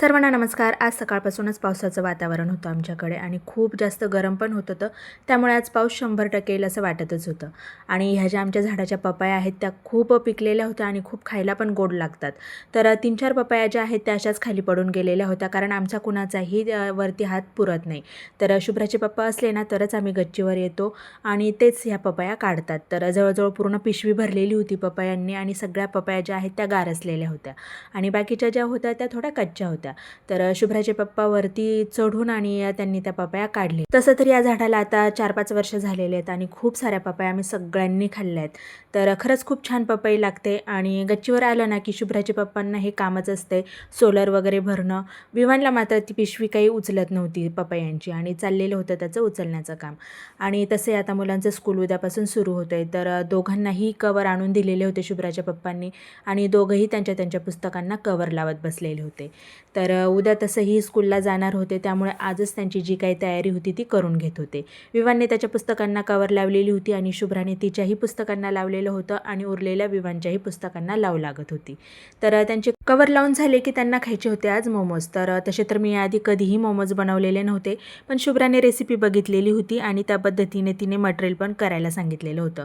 सर्वांना नमस्कार. आज सकाळपासूनच पावसाचं वातावरण होतं आमच्याकडे आणि खूप जास्त गरम पण होत होतं. त्यामुळे आज पाऊस 100% येईल असं वाटतच होतं. आणि ह्या ज्या आमच्या झाडाच्या पपया आहेत त्या खूप पिकलेल्या होत्या आणि खूप खायला पण गोड लागतात. तर 3-4 पपया ज्या आहेत त्या अशाच खाली पडून गेलेल्या होत्या, कारण आमचा कुणाचाही वरती हात पुरत नाही. तर शुभ्राचे पप्पा असले ना तरच आम्ही गच्चीवर येतो आणि तेच ह्या पपया काढतात. तर जवळजवळ पूर्ण पिशवी भरलेली होती पपयांनी आणि सगळ्या पपया ज्या आहेत त्या गारसलेल्या होत्या आणि बाकीच्या ज्या होत्या त्या थोड्या कच्च्या होत्या. तर शुभ्राचे पप्पा वरती चढून आणि त्यांनी त्या पपया काढले. तसं तर या झाडाला आता 4-5 वर्ष झालेले आहेत आणि खूप साऱ्या पपया आम्ही सगळ्यांनी खाल्ल्या आहेत. तर खरंच खूप छान पपई लागते. आणि गच्चीवर आलं ना की शुभ्राचे पप्पांना हे कामच असते, सोलर वगैरे भरणं. विवानला मात्र ती पिशवी काही उचलत नव्हती पपयांची आणि चाललेलं होतं त्याचं उचलण्याचं काम. आणि तसे आता मुलांचं स्कूल उद्यापासून सुरू होतं आहे, तर दोघांनाही कवर आणून दिलेले होते शुभ्राच्या पप्पांनी आणि दोघंही त्यांच्या त्यांच्या पुस्तकांना कवर लावत बसलेले होते. तर उद्या तसंही स्कूलला जाणार होते, त्यामुळे आजच त्यांची जी काही तयारी होती ती करून घेत होते. विवानने त्याच्या पुस्तकांना कवर लावलेली होती आणि शुभ्राने तिच्याही पुस्तकांना लावलेलं होतं आणि उरलेल्या विवानच्याही पुस्तकांना लावू लागत होती. तर त्यांचे कवर लावून झाले की त्यांना खायचे होते आज मोमोज. तर तसे तर मी आधी कधीही मोमोज बनवलेले नव्हते, पण शुभ्राने रेसिपी बघितलेली होती आणि त्या पद्धतीने तिने मटेरियल पण करायला सांगितलेलं होतं.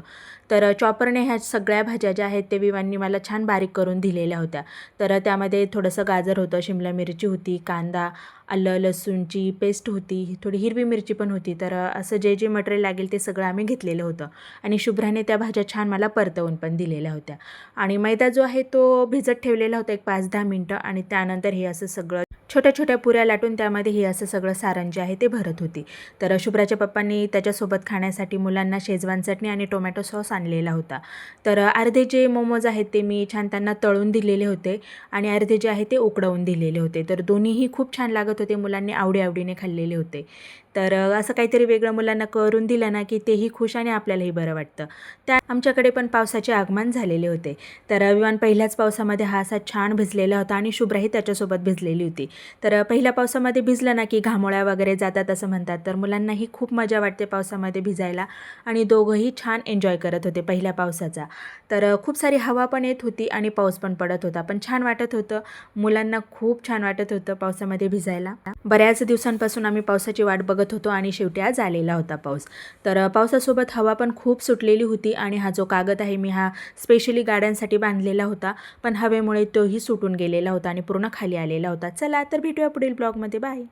तर चॉपरने ह्या सगळ्या भाज्या ज्या आहेत ते विवाननी मला छान बारीक करून दिलेल्या होत्या. तर त्यामध्ये थोडंसं गाजर होतं, शिमला मिरची होती, कांदा, आलं लसूणची पेस्ट होती, थोडी हिरवी मिरची पण होती. तर असं जे जे मटेरियल लागेल ते सगळं आम्ही घेतलेलं होतं आणि शुभ्राने त्या भाज्या छान मला परतवून पण दिलेल्या होत्या. आणि मैदा जो आहे तो भिजत ठेवलेला होता एक 5-10 मिनटं आणि त्यानंतर हे असं सगळं छोट्या छोट्या पुऱ्या लाटून त्यामध्ये हे असं सगळं सारण जे आहे ते भरत होती. तर शुभ्राच्या पप्पांनी त्याच्यासोबत खाण्यासाठी मुलांना शेजवान चटणी आणि टोमॅटो सॉस आणलेला होता. तर अर्धे जे मोमोज आहेत ते मी छान त्यांना तळून दिलेले होते आणि अर्धे जे आहे ते उकडवून दिलेले होते. तर दोन्हीही खूप छान लागत होते, मुलांनी आवडीने खाल्लेले होते. तर असं काहीतरी वेगळं मुलांना करून दिलं ना की तेही खुश आणि आपल्यालाही बरं वाटतं. त्या आमच्याकडे पण पावसाचे आगमन झालेले होते. तर विवान पहिल्याच पावसामध्ये हा असा छान भिजलेला होता आणि शुभ्राही त्याच्यासोबत भिजलेली होती. तर पहिल्या पावसामध्ये भिजलं ना की घामोळ्या वगैरे जातात असं म्हणतात. तर मुलांनाही खूप मजा वाटते पावसामध्ये भिजायला आणि दोघंही छान एन्जॉय करत होते पहिल्या पावसाचा. तर खूप सारी हवा पण येत होती आणि पाऊस पण पडत होता, पण छान वाटत होतं. मुलांना खूप छान वाटत होतं पावसामध्ये भिजायला. बऱ्याच दिवसांपासून आम्ही पावसाची वाट बघत होतो आणि शेवटी आज आलेला होता पाऊस. तर पावसासोबत हवा पण खूप सुटलेली होती आणि हा जो कागद आहे मी हा स्पेशली गाड्यांसाठी बांधलेला होता, पण हवेमुळे तोही सुटून गेलेला होता आणि पूर्ण खाली आलेला होता. चला तर भेटूया पुढील ब्लॉगमध्ये. बाय.